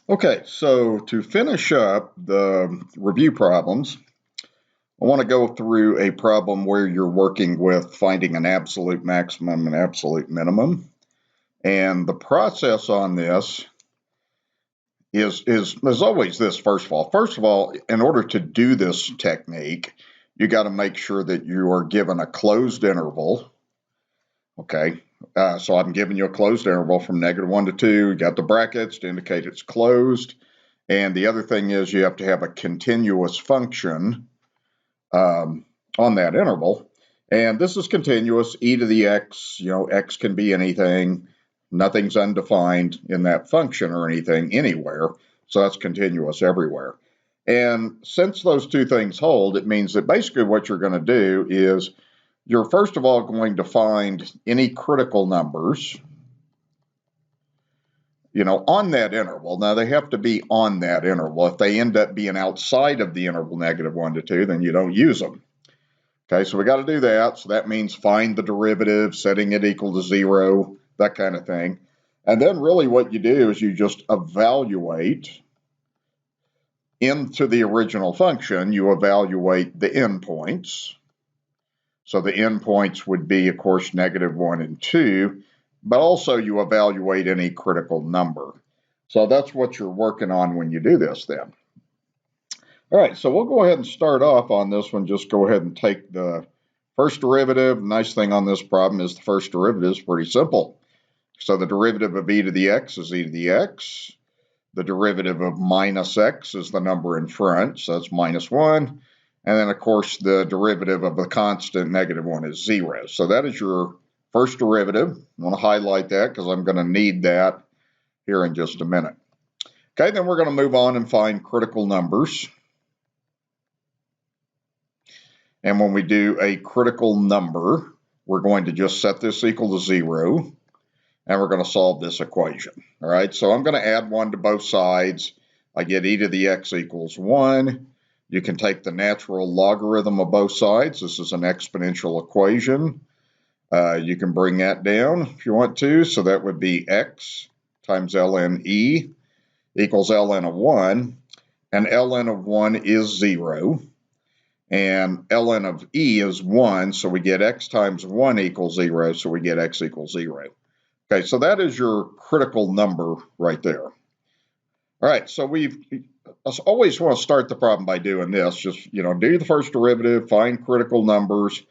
Okay, so to finish up the review problems, I want to go through a problem where you're working with finding an absolute maximum and absolute minimum. And the process on this is always this, first of all. First of all, in order to do this technique, you got to make sure that you are given a closed interval. Okay, so I'm giving you a closed interval from -1 to 2. You got the brackets to indicate it's closed. And the other thing is you have to have a continuous function on that interval. And this is continuous, e to the x, x can be anything. Nothing's undefined in that function or anything anywhere. So that's continuous everywhere. And since those two things hold, it means that basically what you're going to do is you're first of all going to find any critical numbers, on that interval. Now, they have to be on that interval. If they end up being outside of the interval -1 to 2, then you don't use them. Okay, so we got to do that. So that means find the derivative, setting it equal to 0, that kind of thing. And then really what you do is you just evaluate into the original function, you evaluate the endpoints. So the endpoints would be, of course, -1 and 2. But also you evaluate any critical number. So that's what you're working on when you do this then. All right, so we'll go ahead and start off on this one. Just go ahead and take the first derivative. Nice thing on this problem is the first derivative is pretty simple. So the derivative of e to the x is e to the x. The derivative of minus x is the number in front, so that's -1. And then, of course, the derivative of the constant -1 is 0. So that is your first derivative. I want to highlight that because I'm going to need that here in just a minute. Okay, then we're going to move on and find critical numbers. And when we do a critical number, we're going to just set this equal to 0, and we're going to solve this equation. All right, so I'm going to add 1 to both sides. I get e to the x equals 1. You can take the natural logarithm of both sides. This is an exponential equation. You can bring that down if you want to. So that would be x times ln e equals ln of 1. And ln of 1 is 0. And ln of e is 1. So we get x times 1 equals 0. So we get x equals 0. Okay, so that is your critical number right there. All right, so I always want to start the problem by doing this. Just, do the first derivative, find critical numbers.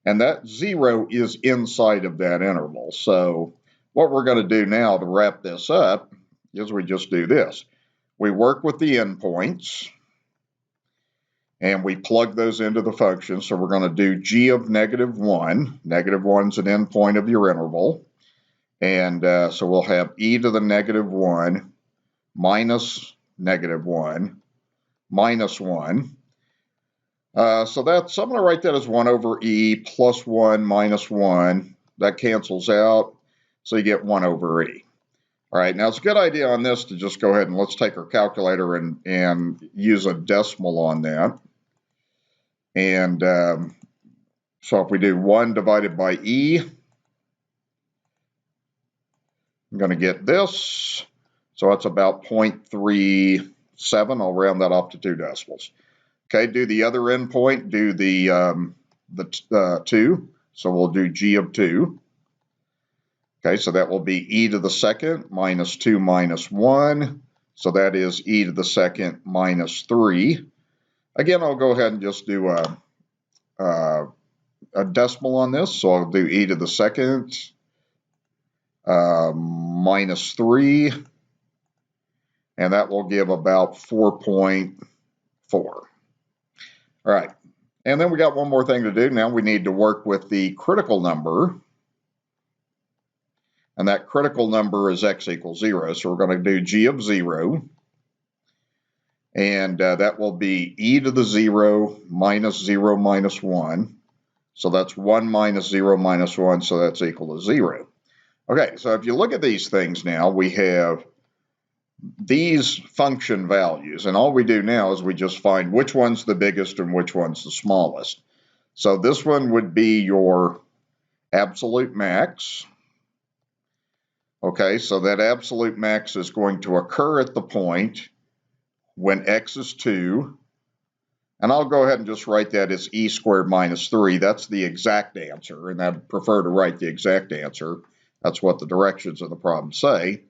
And that 0 is inside of that interval. So what we're going to do now to wrap this up is we just do this. We work with the endpoints, and we plug those into the function. So we're going to do g of -1. -1 is an endpoint of your interval. And so we'll have e to the -1 minus -1 minus 1. So that's, I'm going to write that as 1 over e plus 1 minus 1. That cancels out, so you get 1 over e. All right, now it's a good idea on this to just go ahead and let's take our calculator and use a decimal on that. And so if we do 1 divided by e, I'm going to get this. So that's about 0.37. I'll round that off to 2 decimals. Okay, do the other endpoint, do the 2. So we'll do g of 2. Okay, so that will be e to the second minus 2 minus 1. So that is e to the second minus 3. Again, I'll go ahead and just do a decimal on this. So I'll do e to the second minus 3. And that will give about 4.4. All right, and then we got one more thing to do. Now we need to work with the critical number, and that critical number is x equals 0. So we're going to do g of 0, and that will be e to the 0 minus 0 minus 1. So that's 1 minus 0 minus 1, so that's equal to 0. Okay, so if you look at these things now, we have these function values, and all we do now is we just find which one's the biggest and which one's the smallest. So this one would be your absolute max. Okay, so that absolute max is going to occur at the point when x is 2. And I'll go ahead and just write that as e squared minus 3. That's the exact answer, and I'd prefer to write the exact answer. That's what the directions of the problem say.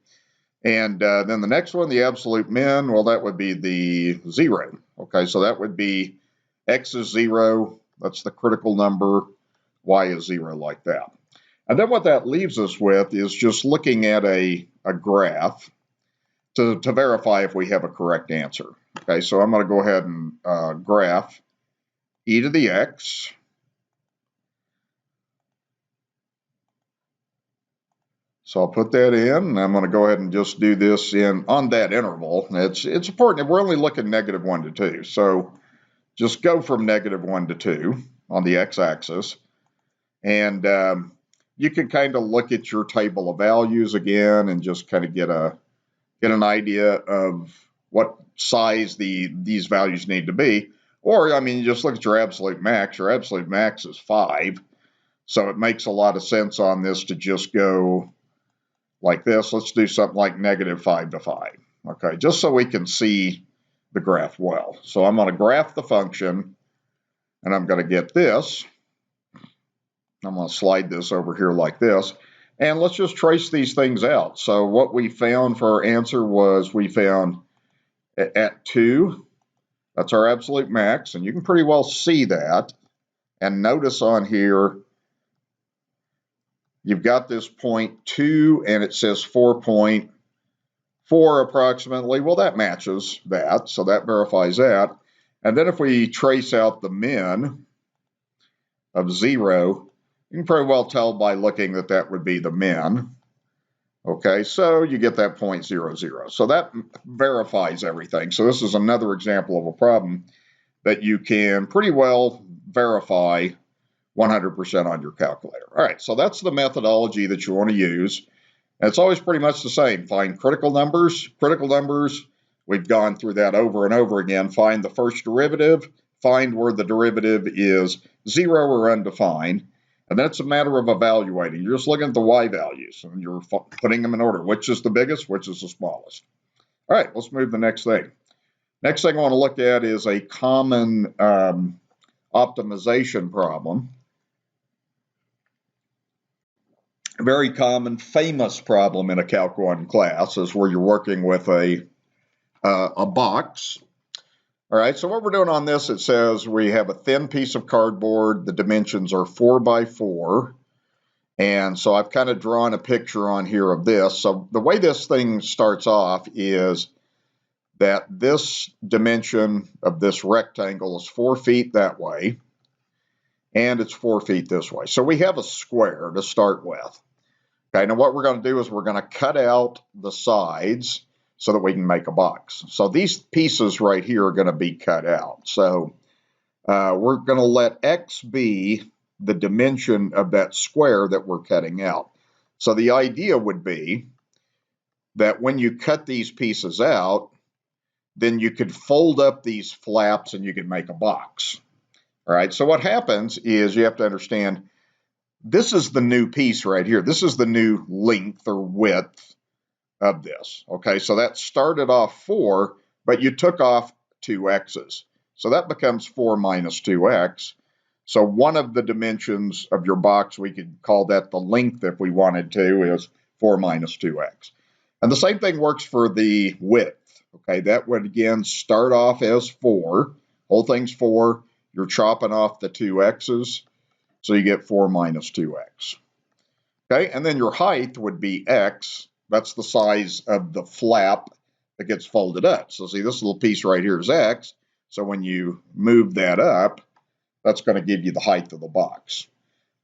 And then the next one, the absolute min, well, that would be the 0. Okay, so that would be x is 0. That's the critical number. Y is 0, like that. And then what that leaves us with is just looking at a graph to verify if we have a correct answer. Okay, so I'm going to go ahead and graph e to the x. So I'll put that in, and I'm going to go ahead and just do this on that interval. It's important. We're only looking -1 to 2. So just go from -1 to 2 on the x-axis. And you can kind of look at your table of values again and just kind of get an idea of what size these values need to be. Or, I mean, you just look at your absolute max. Your absolute max is 5. So it makes a lot of sense on this to just go like this. Let's do something like -5 to 5. Okay, just so we can see the graph well. So I'm going to graph the function, and I'm going to get this. I'm going to slide this over here like this. And let's just trace these things out. So what we found for our answer was we found at 2, that's our absolute max, and you can pretty well see that. And notice on here, you've got this point 2, and it says 4.4 approximately. Well, that matches that, so that verifies that. And then if we trace out the min of 0, you can pretty well tell by looking that that would be the min. Okay, so you get that 0.00. So that verifies everything. So this is another example of a problem that you can pretty well verify 100% on your calculator. All right, so that's the methodology that you want to use. And it's always pretty much the same. Find critical numbers. Critical numbers, we've gone through that over and over again. Find the first derivative. Find where the derivative is 0 or undefined. And that's a matter of evaluating. You're just looking at the y values, and you're putting them in order. Which is the biggest? Which is the smallest? All right, let's move to the next thing. Next thing I want to look at is a common optimization problem. A very common, famous problem in a Calc 1 class is where you're working with a box. All right, so what we're doing on this, it says we have a thin piece of cardboard. The dimensions are 4 by 4. And so I've kind of drawn a picture on here of this. So the way this thing starts off is that this dimension of this rectangle is 4 feet that way, and it's 4 feet this way. So we have a square to start with. Okay, now what we're going to do is we're going to cut out the sides so that we can make a box. So these pieces right here are going to be cut out. So we're going to let x be the dimension of that square that we're cutting out. So the idea would be that when you cut these pieces out, then you could fold up these flaps and you could make a box. All right, so what happens is you have to understand this is the new piece right here. This is the new length or width of this. Okay, so that started off 4, but you took off 2 x's. So that becomes 4 minus 2x. So one of the dimensions of your box, we could call that the length if we wanted to, is 4 minus 2x. And the same thing works for the width. Okay, that would again start off as 4. Whole thing's 4. You're chopping off the 2 x's, so you get 4 minus 2x. Okay, and then your height would be x. That's the size of the flap that gets folded up. So see, this little piece right here is x. So when you move that up, that's going to give you the height of the box.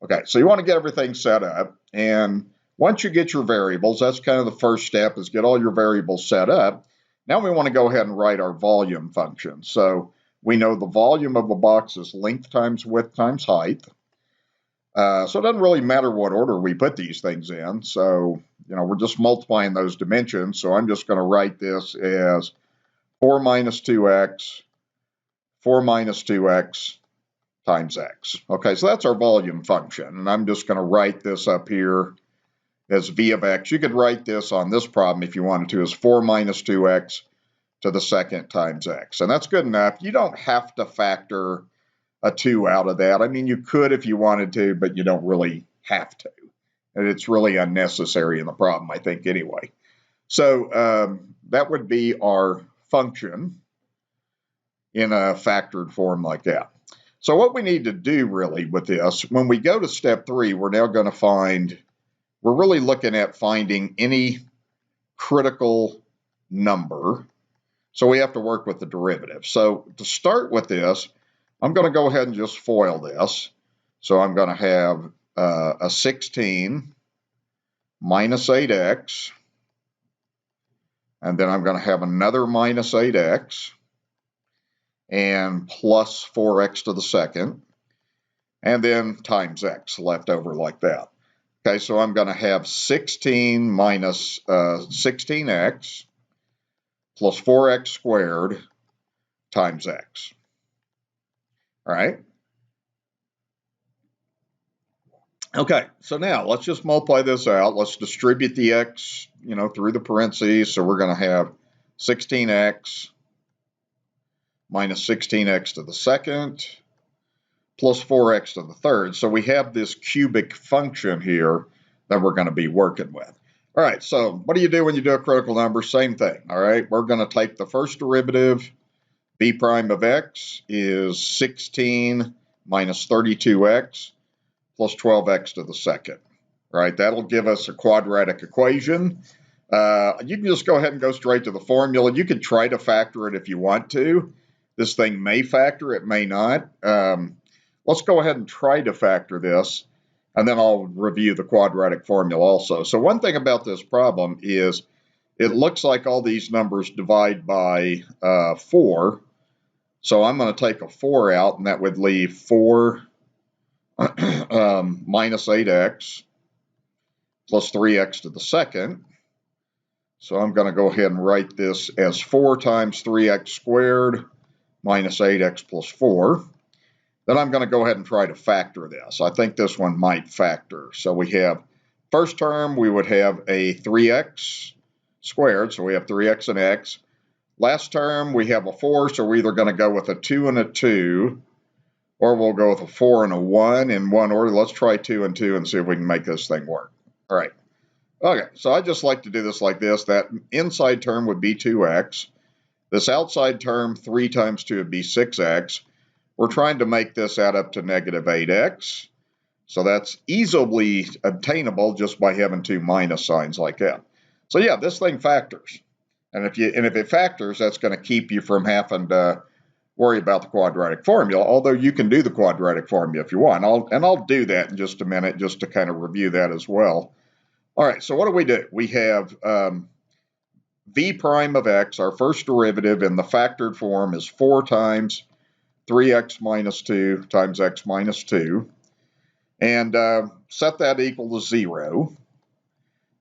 Okay, so you want to get everything set up. And once you get your variables, that's kind of the first step, is get all your variables set up. Now we want to go ahead and write our volume function. So we know the volume of a box is length times width times height. So it doesn't really matter what order we put these things in. So, we're just multiplying those dimensions. So I'm just going to write this as 4 minus 2x, 4 minus 2x times x. Okay, so that's our volume function. And I'm just going to write this up here as v of x. You could write this on this problem if you wanted to as 4 minus 2x to the second times x. And that's good enough. You don't have to factor a 2 out of that. I mean, you could if you wanted to, but you don't really have to. And it's really unnecessary in the problem, I think, anyway. So that would be our function in a factored form like that. So what we need to do really with this, when we go to step 3, we're now going to find, we're really looking at finding any critical number. So we have to work with the derivative. So to start with this, I'm going to go ahead and just FOIL this. So I'm going to have a 16 minus 8x, and then I'm going to have another minus 8x, and plus 4x to the second, and then times x left over like that. Okay, so I'm going to have 16 minus 16x plus 4x squared times x. All right. Okay, so now let's just multiply this out. Let's distribute the x, through the parentheses. So we're going to have 16x minus 16x to the second plus 4x to the third. So we have this cubic function here that we're going to be working with. All right, so what do you do when you do a critical number? Same thing, all right? We're going to take the first derivative. B prime of x is 16 minus 32x plus 12x to the second. All right, that'll give us a quadratic equation. You can just go ahead and go straight to the formula. You could try to factor it if you want to. This thing may factor, it may not. Let's go ahead and try to factor this, and then I'll review the quadratic formula also. So one thing about this problem is it looks like all these numbers divide by 4. So I'm going to take a 4 out, and that would leave 4 minus 8x plus 3x to the second. So I'm going to go ahead and write this as 4 times 3x squared minus 8x plus 4. Then I'm going to go ahead and try to factor this. I think this one might factor. So we have first term, we would have a 3x squared, so we have 3x and x. Last term, we have a 4, so we're either going to go with a 2 and a 2, or we'll go with a 4 and a 1 in one order. Let's try 2 and 2 and see if we can make this thing work. All right. Okay, so I just like to do this like this. That inside term would be 2x. This outside term, 3 times 2 would be 6x. We're trying to make this add up to negative 8x. So that's easily obtainable just by having 2 minus signs like that. So yeah, this thing factors. And if it factors, that's going to keep you from having to worry about the quadratic formula, although you can do the quadratic formula if you want. I'll do that in just a minute just to kind of review that as well. All right, so what do? We have v prime of x, our first derivative in the factored form is 4 times 3x minus 2 times x minus 2. And set that equal to 0.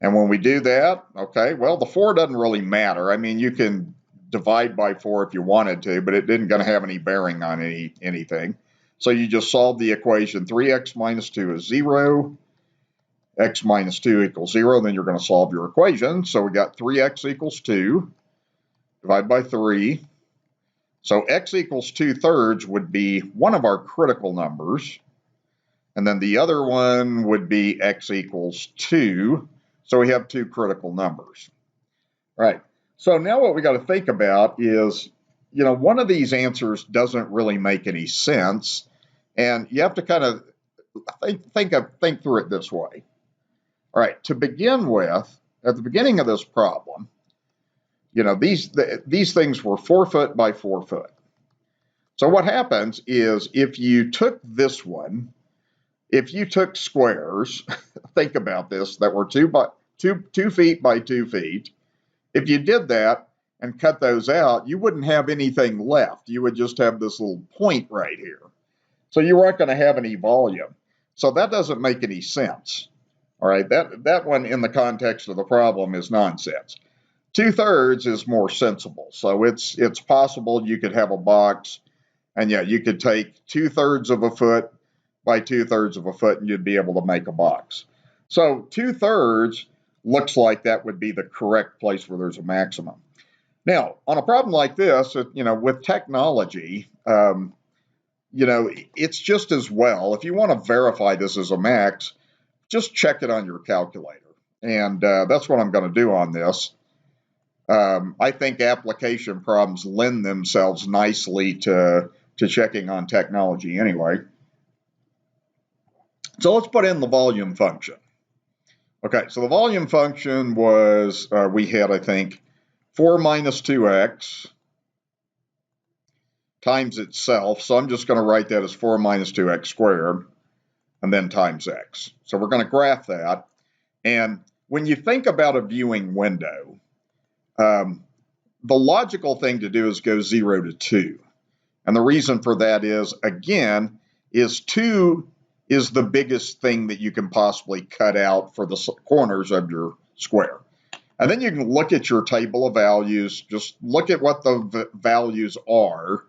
And when we do that, okay, well, the 4 doesn't really matter. I mean, you can divide by 4 if you wanted to, but it didn't going to have any bearing on anything. So you just solve the equation. 3x minus 2 is 0. X minus 2 equals 0. Then you're going to solve your equation. So we got 3x equals 2. Divide by 3. So x equals 2/3 would be one of our critical numbers. And then the other one would be x equals 2. So we have 2 critical numbers. Right. So now what we got to think about is, one of these answers doesn't really make any sense. And you have to kind of think through it this way. All right. To begin with, at the beginning of this problem, these things were 4 foot by 4 foot. So what happens is if you took this one, if you took squares, think about this, that were 2 feet by 2 feet. If you did that and cut those out, you wouldn't have anything left. You would just have this little point right here. So you weren't going to have any volume. So that doesn't make any sense. All right, that one in the context of the problem is nonsense. 2/3 is more sensible. So it's possible you could have a box, and yeah, you could take 2/3 of a foot by 2/3 of a foot, and you'd be able to make a box. So 2/3 looks like that would be the correct place where there's a maximum. Now, on a problem like this, with technology, it's just as well. If you want to verify this as a max, just check it on your calculator. And that's what I'm going to do on this. I think application problems lend themselves nicely to checking on technology anyway. So let's put in the volume function. Okay, so the volume function was, we had, I think, 4 minus 2x times itself. So I'm just going to write that as 4 minus 2x squared, and then times x. So we're going to graph that. And when you think about a viewing window, the logical thing to do is go 0 to 2. And the reason for that is, again, is 2 is the biggest thing that you can possibly cut out for the corners of your square. And then you can look at your table of values, just look at what the values are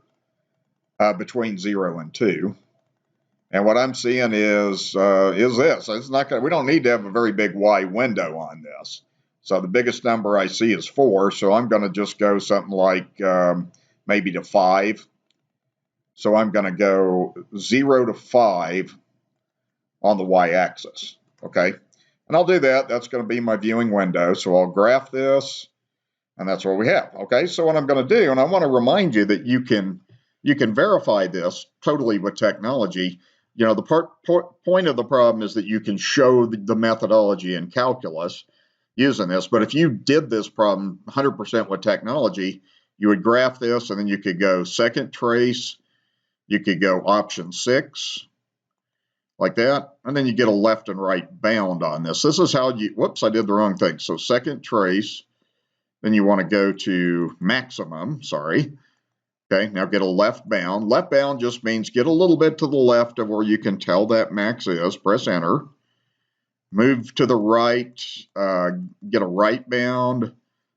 between 0 and 2. And what I'm seeing is this. It's not gonna, we don't need to have a very big Y window on this. So the biggest number I see is 4. So I'm going to just go something like maybe to 5. So I'm going to go 0 to 5 on the y-axis, okay? And I'll do that. That's going to be my viewing window. So I'll graph this, and that's what we have, okay? So what I'm going to do, and I want to remind you that you can verify this totally with technology. The point of the problem is that you can show the methodology in calculus using this. But if you did this problem 100% with technology, you would graph this, and then you could go second trace, you could go option 6, like that, and then you get a left and right bound on this. This is how you, whoops, I did the wrong thing. So second trace, then you want to go to maximum, sorry. Okay, now get a left bound. Left bound just means get a little bit to the left of where you can tell that max is. Press enter. Move to the right, get a right bound.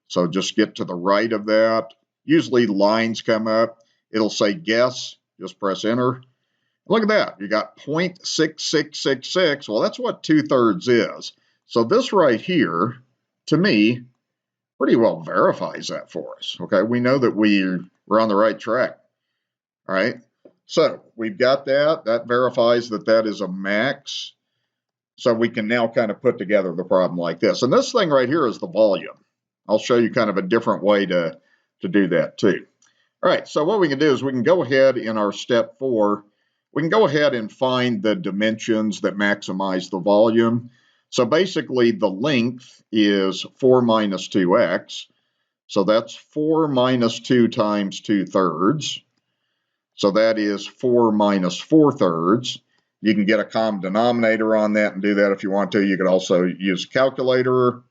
So just get to the right of that. Usually lines come up. It'll say guess. Just press enter. Look at that. You got 0.6666. Well, that's what 2/3 is. So this right here, to me, pretty well verifies that for us. Okay, we know that we're on the right track. All right, so we've got that. That verifies that that is a max. So we can now kind of put together the problem like this. And this thing right here is the volume. I'll show you kind of a different way to do that too. All right, so what we can do is we can go ahead in our step 4. We can go ahead and find the dimensions that maximize the volume. So basically the length is 4 minus 2x. So that's 4 minus 2 times 2/3. So that is 4 minus 4/3. You can get a common denominator on that and do that if you want to. You could also use a calculator.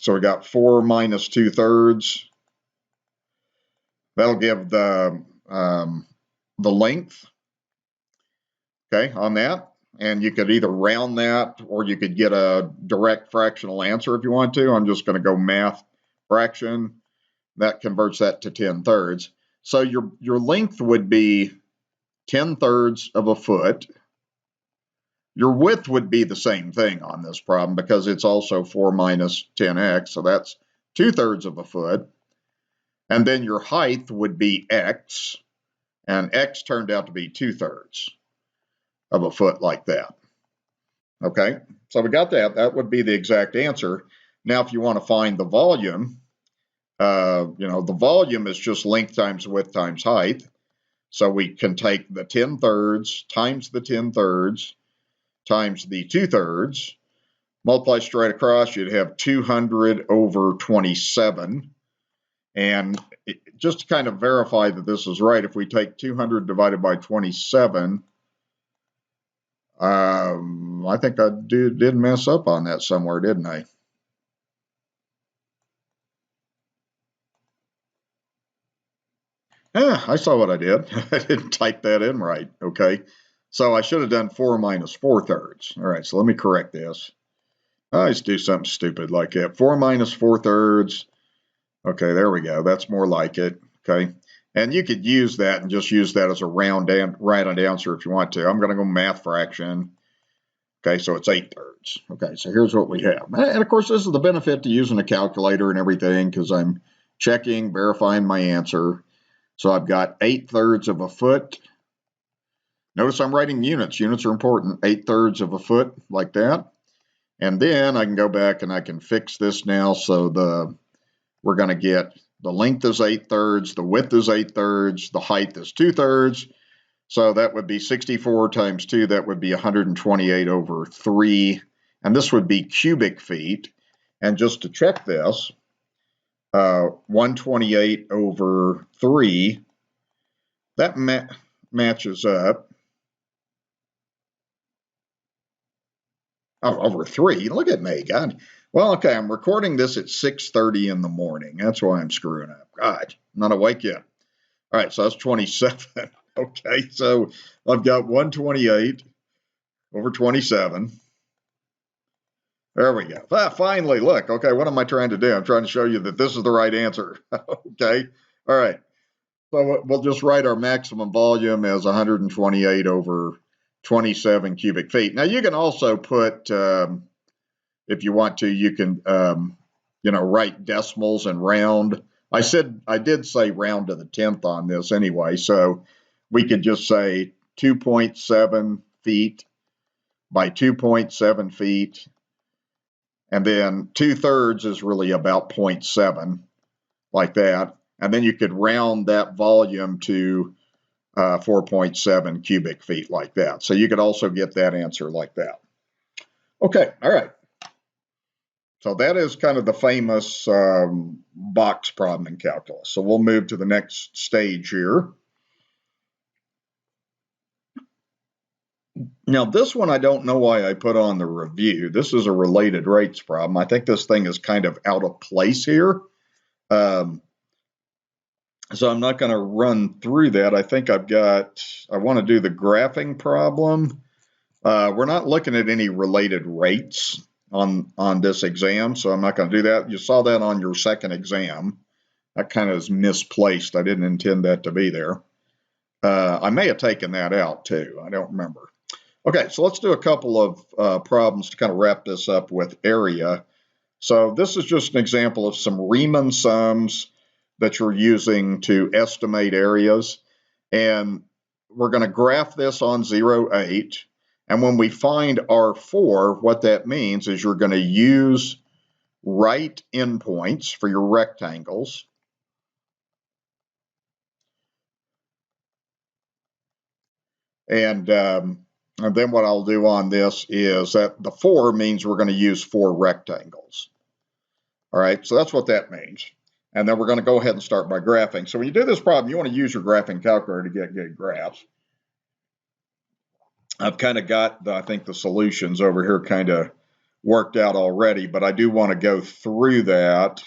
So we got 4 minus 2/3. That'll give the length, okay, on that. And you could either round that or you could get a direct fractional answer if you want to. I'm just going to go math fraction. That converts that to 10/3. So your length would be 10/3 of a foot. Your width would be the same thing on this problem because it's also 4 minus 10x. So that's 2/3 of a foot. And then your height would be x, and x turned out to be 2/3 of a foot like that. Okay, so we got that. That would be the exact answer. Now, if you want to find the volume, the volume is just length times width times height. So we can take the 10/3 times the 10/3 times the 2/3, multiply straight across, you'd have 200 over 27. And just to kind of verify that this is right, if we take 200 divided by 27, I think I did mess up on that somewhere, didn't I? Yeah, I saw what I did. I didn't type that in right, okay? So I should have done 4 minus 4/3. All right, so let me correct this. I always do something stupid like that. 4 minus 4/3. Okay, there we go. That's more like it, okay? And you could use that and just use that as a rounded answer if you want to. I'm going to go math fraction. Okay, so it's 8/3. Okay, so here's what we have. And of course, this is the benefit to using a calculator and everything because I'm checking, verifying my answer. So I've got 8/3 of a foot. Notice I'm writing units. Units are important. 8/3 of a foot, like that. And then I can go back and I can fix this now. So we're going to get the length is 8/3, the width is 8/3, the height is 2/3. So that would be 64 times 2. That would be 128/3. And this would be cubic feet. And just to check this, 128/3, that matches up. Oh, over 3. Look at me, God. Well, okay, I'm recording this at 6:30 in the morning. That's why I'm screwing up. God, I'm not awake yet. All right, so that's 27. Okay, so I've got 128/27. There we go. Finally, look. Okay, what am I trying to do? I'm trying to show you that this is the right answer. Okay, all right. So we'll just write our maximum volume as 128/27 cubic feet. Now you can also put, if you want to, you can, write decimals and round. I did say round to the 10th on this anyway, so we could just say 2.7 feet by 2.7 feet, and then 2/3 is really about 0.7, like that, and then you could round that volume to 4.7 cubic feet, like that. So you could also get that answer like that. Okay, all right. So that is kind of the famous box problem in calculus. So we'll move to the next stage here. Now this one, I don't know why I put on the review. This is a related rates problem. I think this thing is kind of out of place here. So I'm not going to run through that. I think I want to do the graphing problem. We're not looking at any related rates on this exam, so I'm not going to do that. You saw that on your second exam. That kind of is misplaced. I didn't intend that to be there. I may have taken that out too. I don't remember. Okay, so let's do a couple of problems to kind of wrap this up with area. So this is just an example of some Riemann sums that you're using to estimate areas. And we're going to graph this on 0, 8. And when we find R4, what that means is you're going to use right endpoints for your rectangles. And then what I'll do on this is that the 4 means we're going to use 4 rectangles. All right, so that's what that means. And then we're going to go ahead and start by graphing. So when you do this problem, you want to use your graphing calculator to get good graphs. I've kind of got, I think, the solutions over here kind of worked out already, but I do want to go through that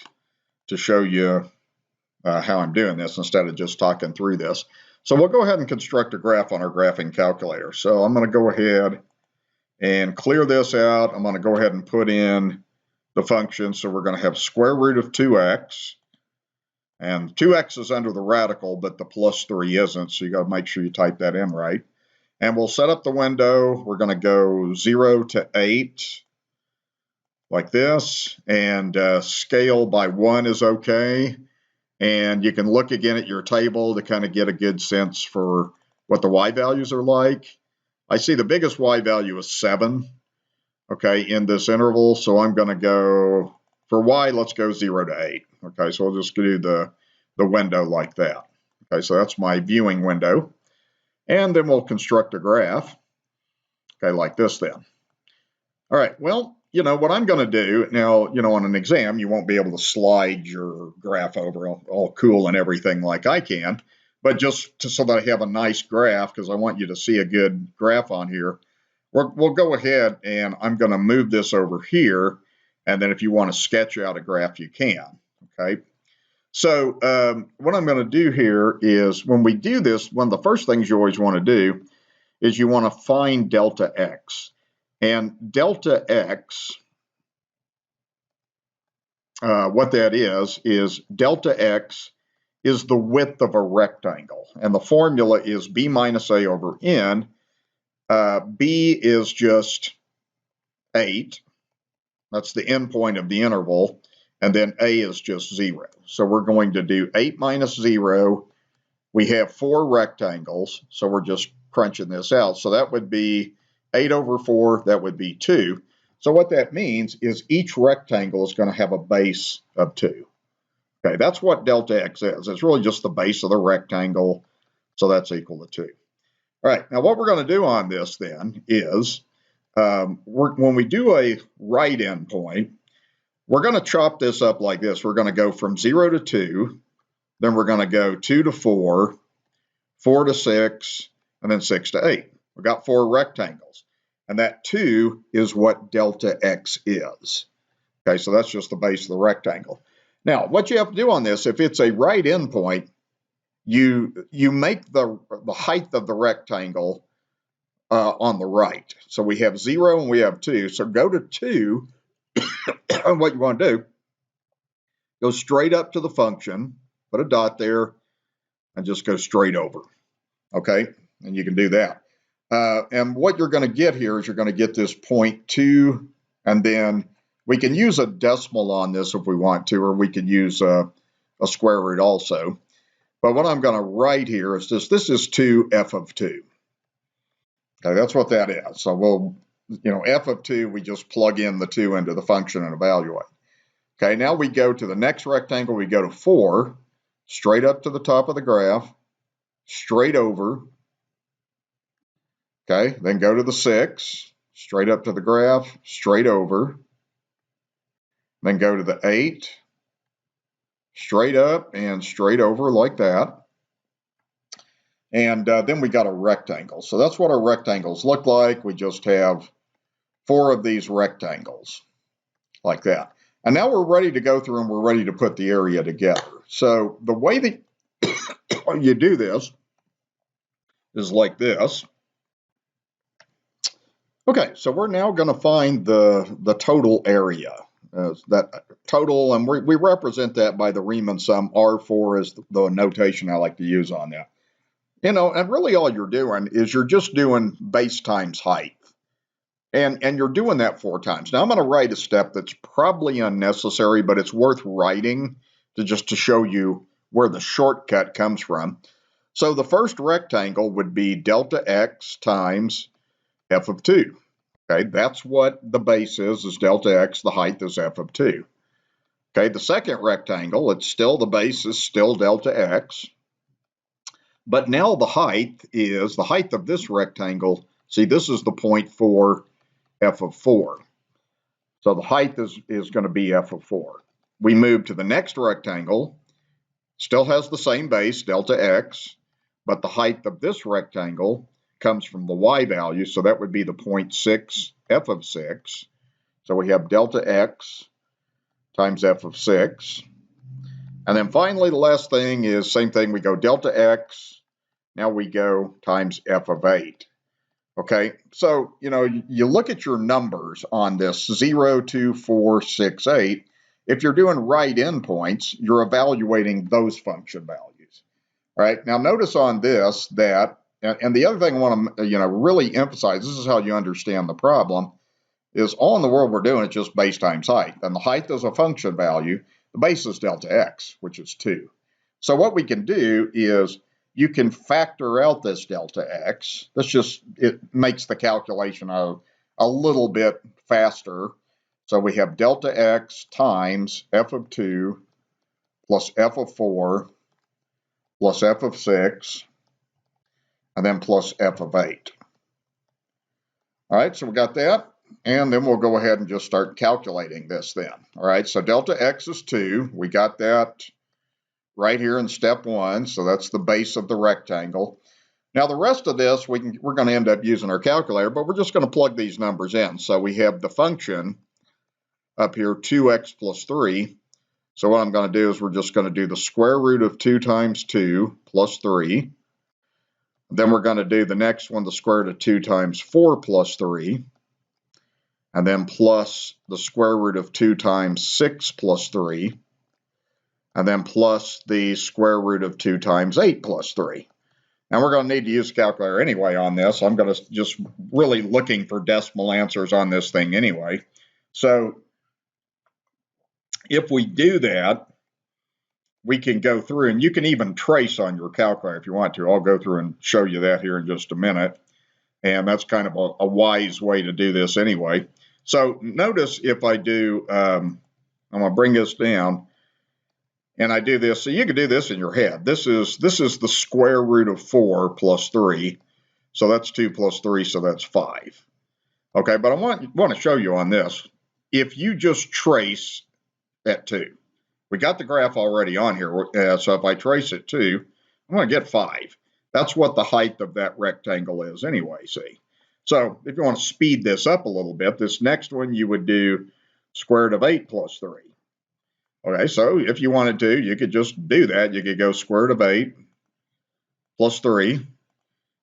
to show you how I'm doing this instead of just talking through this. So we'll go ahead and construct a graph on our graphing calculator. So I'm going to go ahead and clear this out. I'm going to go ahead and put in the function. So we're going to have square root of 2x. And 2x is under the radical, but the plus 3 isn't. So you got to make sure you type that in right. And we'll set up the window. We're going to go 0 to 8 like this. And scale by 1 is okay. And you can look again at your table to kind of get a good sense for what the y values are like. I see the biggest y value is 7, okay, in this interval. So I'm going to go, for y, let's go 0 to 8. Okay, so we'll just do the window like that. Okay, so that's my viewing window. And then we'll construct a graph, okay, like this then. All right, well, what I'm going to do now, on an exam, you won't be able to slide your graph over all cool and everything like I can, but just so that I have a nice graph, because I want you to see a good graph on here, we'll go ahead and I'm going to move this over here, and then if you want to sketch out a graph, you can, okay? So what I'm going to do here is when we do this, one of the first things you always want to do is you want to find delta x. And delta x, what that is delta x is the width of a rectangle. And the formula is b minus a over n. B is just 8. That's the endpoint of the interval. And then a is just 0. So we're going to do 8 minus 0. We have 4 rectangles, so we're just crunching this out. So that would be 8 over 4. That would be 2. So what that means is each rectangle is going to have a base of 2. Okay, that's what delta x is. It's really just the base of the rectangle, so that's equal to 2. All right, now what we're going to do on this then is, when we do a right endpoint, we're going to chop this up like this. We're going to go from 0 to 2, then we're going to go 2 to 4, 4 to 6, and then 6 to 8. We've got 4 rectangles, and that 2 is what delta x is. Okay, so that's just the base of the rectangle. Now, what you have to do on this, if it's a right endpoint, you make the height of the rectangle on the right. So we have 0 and we have 2. So go to 2, and what you want to do, go straight up to the function, put a dot there, and just go straight over. Okay, and you can do that. And what you're going to get here is you're going to get this 0.2, and then we can use a decimal on this if we want to, or we could use a square root also. But what I'm going to write here is this is 2f of 2. Okay, that's what that is. So we'll, f of 2, we just plug in the 2 into the function and evaluate. Okay, now we go to the next rectangle. We go to 4, straight up to the top of the graph, straight over. Okay, then go to the 6, straight up to the graph, straight over. Then go to the 8, straight up and straight over like that. And then we got a rectangle. So that's what our rectangles look like. We just have 4 of these rectangles like that. And now we're ready to go through and we're ready to put the area together. So the way that you do this is like this. Okay, so we're now going to find the total area. That total, and we represent that by the Riemann sum. R4 is the notation I like to use on that. And really all you're doing is you're just doing base times height. And you're doing that 4 times. Now I'm going to write a step that's probably unnecessary, but it's worth writing to show you where the shortcut comes from. So the first rectangle would be delta x times f of 2. Okay, that's what the base is delta x, the height is f of 2. Okay, the second rectangle, it's still the base is still delta x. But now the height of this rectangle, see this is the 0.4 f of 4. So the height is going to be f of 4. We move to the next rectangle, still has the same base, delta x, but the height of this rectangle comes from the y value, so that would be the 0.6 f of 6. So we have delta x times f of 6. And then finally, the last thing is same thing. We go delta x. Now we go times f of 8. Okay, so, you look at your numbers on this 0, 2, 4, 6, 8. If you're doing right endpoints, you're evaluating those function values. All right, now notice on this that, and the other thing I want to, really emphasize, this is how you understand the problem, is all in the world we're doing is just base times height. And the height is a function value. The base is delta x, which is 2. So what we can do is you can factor out this delta x. It makes the calculation a little bit faster. So we have delta x times f of 2 plus f of 4 plus f of 6 and then plus f of 8. All right, so we got that. And then we'll go ahead and just start calculating this then. All right, so delta x is 2. We got that right here in step 1. So that's the base of the rectangle. Now the rest of this, we're going to end up using our calculator, but we're just going to plug these numbers in. So we have the function up here, 2x plus 3. So what I'm going to do is we're just going to do the square root of 2 times 2 plus 3. Then we're going to do the next one, the square root of 2 times 4 plus 3. And then plus the square root of 2 times 6 plus 3. and then plus the square root of 2 times 8 plus 3. And we're going to need to use a calculator anyway on this. I'm going to just really looking for decimal answers on this thing anyway. So if we do that, we can go through, and you can even trace on your calculator if you want to. I'll go through and show you that here in just a minute. And that's kind of a wise way to do this anyway. So notice if I do, I'm going to bring this down, and I do this. So you can do this in your head. This is the square root of 4 plus 3. So that's 2 plus 3, so that's 5. Okay, but I want to show you on this. If you just trace at 2, we got the graph already on here. So if I trace at 2, I'm going to get 5. That's what the height of that rectangle is anyway, see. So if you want to speed this up a little bit, this next one you would do square root of 8 plus 3. Okay, so if you wanted to, you could just do that. You could go square root of 8 plus 3, and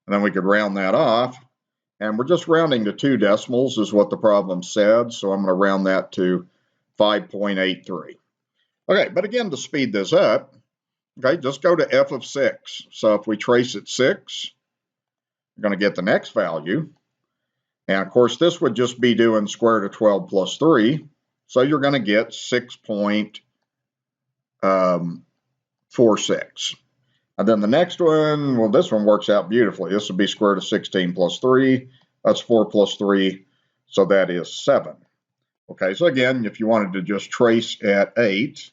then we could round that off. And we're just rounding to 2 decimals is what the problem said, so I'm going to round that to 5.83. Okay, but again, to speed this up, okay, just go to f of 6. So if we trace at 6, you're going to get the next value. And of course, this would just be doing square root of 12 plus 3. So you're going to get 6.46. And then the next one, well, this one works out beautifully. This would be square root of 16 plus 3. That's 4 plus 3. So that is 7. Okay, so again, if you wanted to just trace at 8,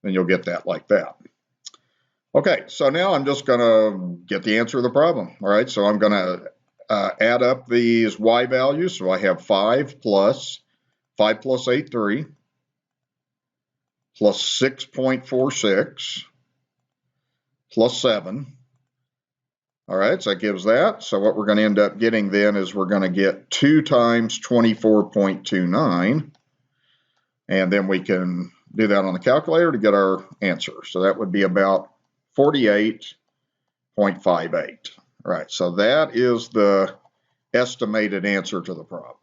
then you'll get that like that. Okay, so now I'm just going to get the answer to the problem. All right, so I'm going to add up these y values. So I have 5 plus 8, 3, plus 6.46, plus 7. All right, so that gives that. So what we're going to end up getting then is we're going to get 2 times 24.29. And then we can do that on the calculator to get our answer. So that would be about 48.58. All right, so that is the estimated answer to the problem.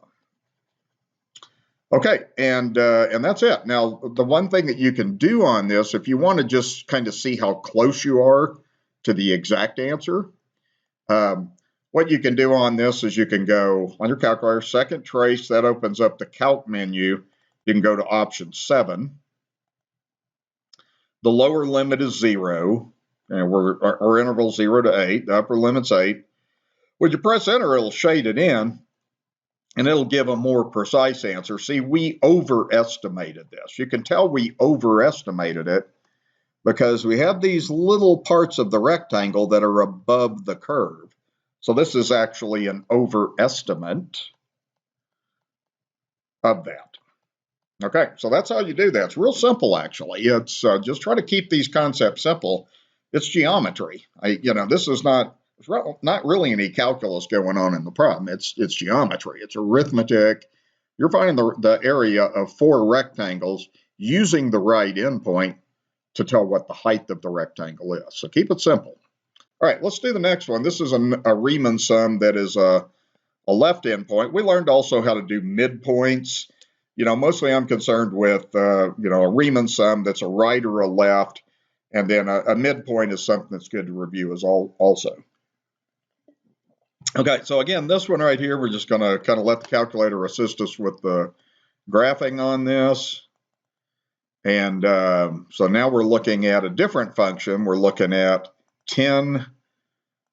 Okay, and that's it. Now, the one thing that you can do on this, if you want to just kind of see how close you are to the exact answer, what you can do on this is you can go on your calculator, second trace, that opens up the calc menu. You can go to option 7. The lower limit is 0, and our interval 0 to 8. The upper limit's 8. When you press enter, it'll shade it in, and it'll give a more precise answer. See, we overestimated this. You can tell we overestimated it because we have these little parts of the rectangle that are above the curve. So this is actually an overestimate of that. Okay, so that's how you do that. It's real simple, actually. It's just try to keep these concepts simple. It's geometry. This is not really any calculus going on in the problem. It's geometry. It's arithmetic. You're finding the area of 4 rectangles using the right endpoint to tell what the height of the rectangle is. So keep it simple. All right, let's do the next one. This is a Riemann sum that is a left endpoint. We learned also how to do midpoints. Mostly I'm concerned with, a Riemann sum that's a right or a left, and then a midpoint is something that's good to review as also. Okay, so again, this one right here, we're just going to kind of let the calculator assist us with the graphing on this. And so now we're looking at a different function. We're looking at 10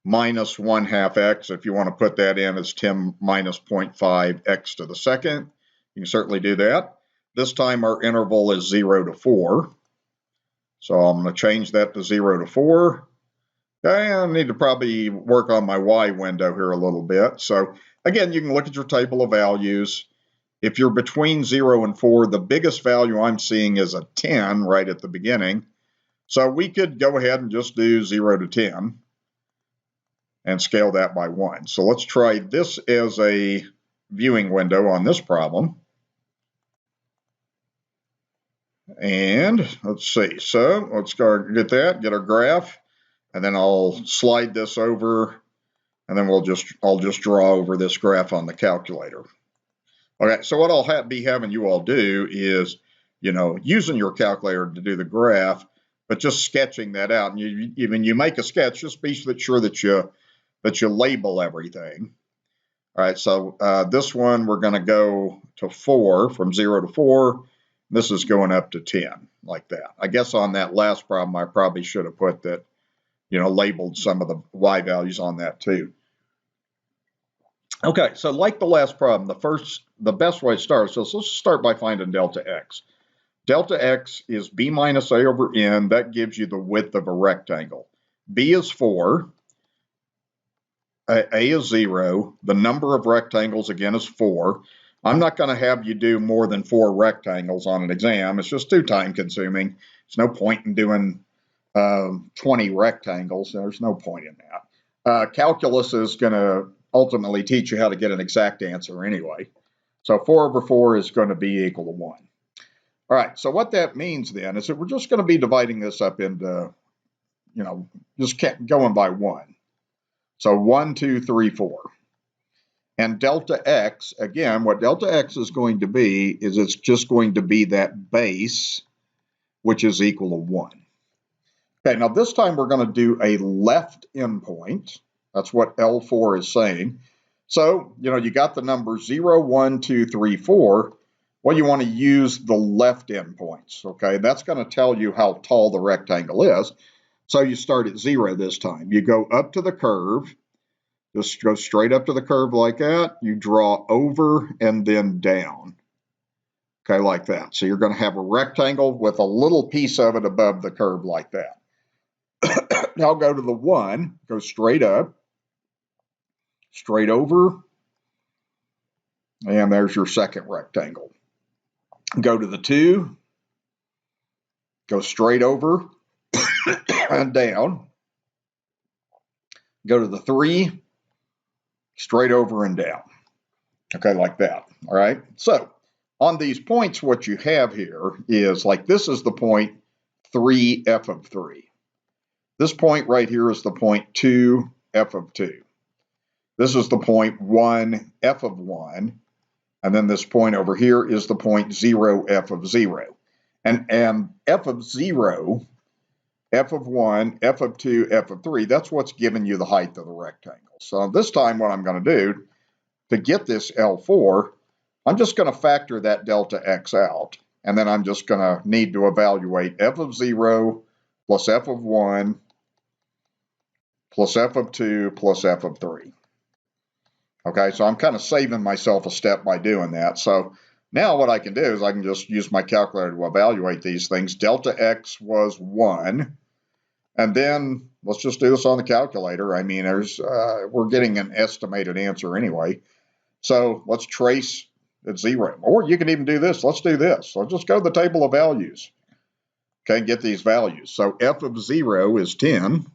minus 1/2 x. If you want to put that in as 10 minus 0.5 x to the second, you can certainly do that. This time our interval is 0 to 4. So I'm going to change that to 0 to 4. Okay, I need to probably work on my y window here a little bit. So again, you can look at your table of values. If you're between 0 and 4, the biggest value I'm seeing is a 10 right at the beginning. So we could go ahead and just do 0 to 10 and scale that by 1. So let's try this as a viewing window on this problem. And let's see. So let's go get that, get our graph, and then I'll slide this over, and then I'll just draw over this graph on the calculator. Okay, so what I'll be having you all do is, using your calculator to do the graph, but just sketching that out. And when you make a sketch, just be sure that you label everything. All right, so this one we're going to go to 4, from 0 to 4. This is going up to 10, like that. I guess on that last problem, I probably should have put that, labeled some of the y values on that too. Okay, so like the last problem, the best way to start, so let's start by finding delta x. Delta x is b minus a over n. That gives you the width of a rectangle. B is 4. A is 0. The number of rectangles, again, is 4. I'm not going to have you do more than 4 rectangles on an exam. It's just too time consuming. There's no point in doing 20 rectangles. There's no point in that. Calculus is going to ultimately teach you how to get an exact answer anyway. So 4 over 4 is going to be equal to 1. All right, so what that means then is that we're just going to be dividing this up into, just going by 1. So 1, 2, 3, 4. And delta x, again, what delta x is going to be is it's just going to be that base, which is equal to 1. Okay, now this time we're going to do a left endpoint. That's what L4 is saying. So, you got the numbers 0, 1, 2, 3, 4. Well, you want to use the left endpoints, okay? That's going to tell you how tall the rectangle is. So you start at 0 this time. You go up to the curve. Just go straight up to the curve like that. You draw over and then down. Okay, like that. So you're going to have a rectangle with a little piece of it above the curve like that. Now go to the 1. Go straight up. Straight over. And there's your second rectangle. Go to the 2. Go straight over and down. Go to the 3. Straight over and down. Okay, like that. All right. So on these points, what you have here is like this is the point 3, f of 3. This point right here is the point 2, f of 2. This is the point 1, f of 1. And then this point over here is the point 0, f of 0. And f of 0, f of 1, f of 2, f of 3, that's what's giving you the height of the rectangle. So this time what I'm going to do, to get this L4, I'm just going to factor that delta x out. And then I'm just going to need to evaluate f of 0 plus f of 1 plus f of 2 plus f of 3. Okay, so I'm kind of saving myself a step by doing that. So now what I can do is I can just use my calculator to evaluate these things. Delta x was 1. And then let's just do this on the calculator. I mean, we're getting an estimated answer anyway. So let's trace at 0. Or you can even do this. Let's do this. So just go to the table of values. Okay, and get these values. So f of 0 is 10.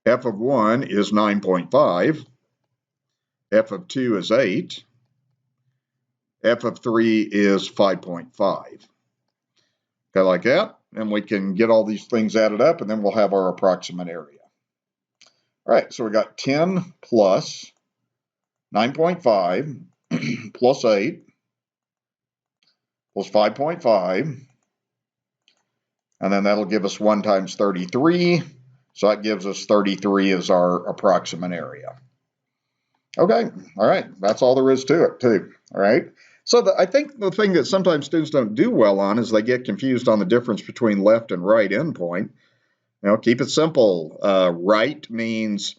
F of 1 is 9.5. F of 2 is 8. F of 3 is 5.5. Okay, like that. And we can get all these things added up, and then we'll have our approximate area. All right, so we got 10 plus 9.5 plus 8 plus 5.5. And then that'll give us 1 times 33. So that gives us 33 as our approximate area. Okay, all right, that's all there is to it, too. All right. So I think the thing that sometimes students don't do well on is they get confused on the difference between left and right endpoint. Keep it simple. Right means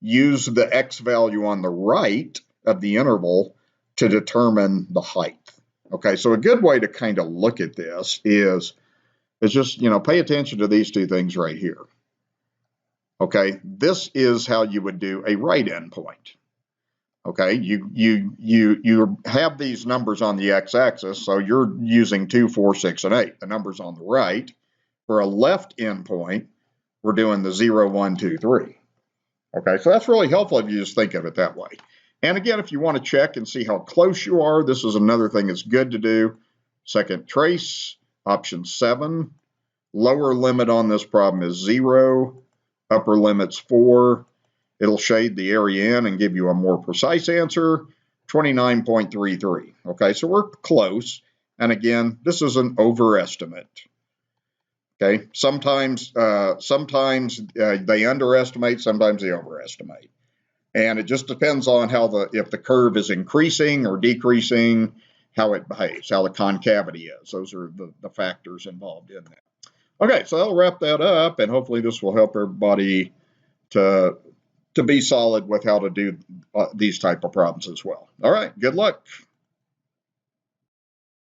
use the x value on the right of the interval to determine the height. Okay, so a good way to kind of look at this is just, pay attention to these two things right here. Okay, this is how you would do a right endpoint. Okay, you have these numbers on the x-axis, so you're using 2, 4, 6, and 8. The numbers on the right. For a left endpoint, we're doing the 0, 1, 2, 3. Okay, so that's really helpful if you just think of it that way. And again, if you want to check and see how close you are, this is another thing that's good to do. Second trace, option 7. Lower limit on this problem is 0. Upper limit's 4. It'll shade the area in and give you a more precise answer, 29.33. Okay, so we're close. And again, this is an overestimate. Okay, sometimes they underestimate, sometimes they overestimate, and it just depends on if the curve is increasing or decreasing, how it behaves, how the concavity is. Those are the factors involved in that. Okay, so I'll wrap that up, and hopefully this will help everybody to be solid with how to do these type of problems as well. All right, good luck.